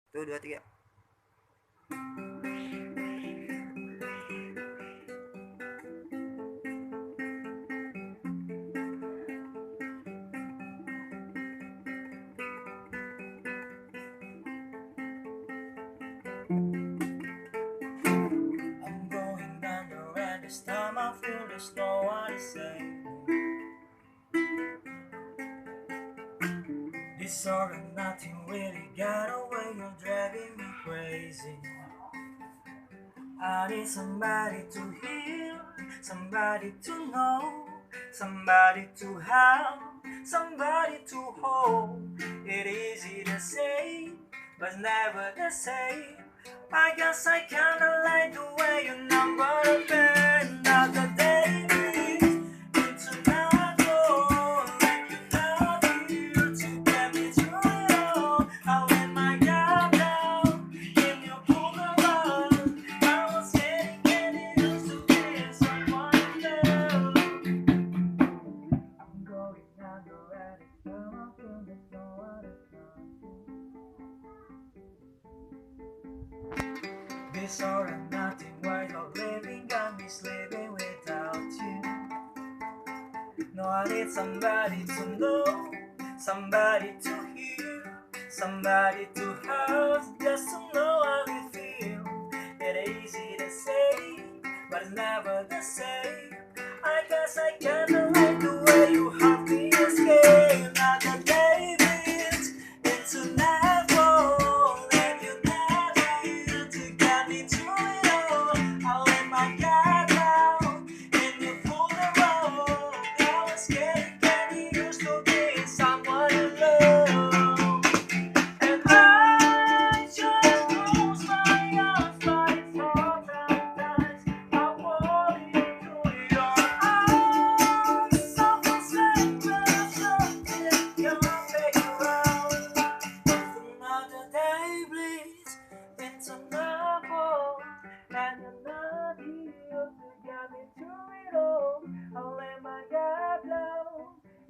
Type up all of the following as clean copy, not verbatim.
Tuh, dua, tiga. I'm going under, and this time I feel there's no one to save me. This all or nothing really got away, you're driving me crazy. I need somebody to hear, somebody to know, somebody to have, somebody to hold. It's easy to say, but never the same. I guess I kinda like the way your number been another day. Into now, like you love you to get me through it all. I let my guard down, and you pulled the rug. I was getting used to being someone new. I'm going under and it's time I feel there's no other chance. This all and nothing while you're living got me sleeping without you. No, I need somebody to know, somebody to hear, somebody to have, just to know how you feel. It's easy to say, but it's never the same. I guess I kinda like the way you have me escape. Not the David, into never, and you never here to get me through it all. I let my guard down, and you pulled the rug. I was getting used to being someone you love. And I just close my eyes like sometimes I want into your eyes. Something said there's something you're making around. Another day bleeds into nightfall, and you're not here to get me through it all. I let my guard down,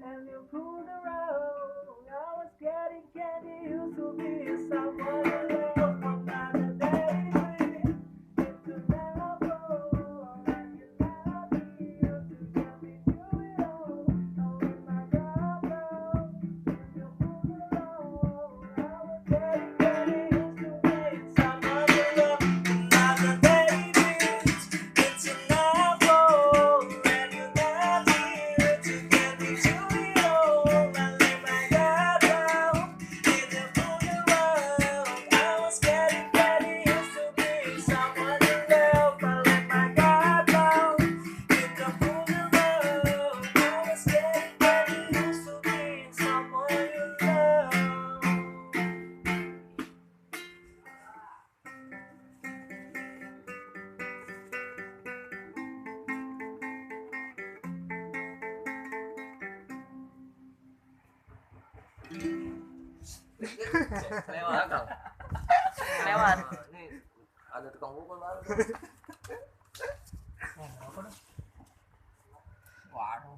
and you pulled around. I was getting used to being someone you love. Another day bleeds into nightfall, and you're not here to get me through it all. I let my guard down, and you pulled around. I was getting used to being someone you love. Another day bleeds into nightfall, and you're not here to get me through it all. I let my guard down, and you pulled around. I was getting used to being someone you love. I let my guard down, and you pulled around. I was getting used to being someone you love. Lewat dong. Lewat. Ini ada tukang pukul baru. Waduh.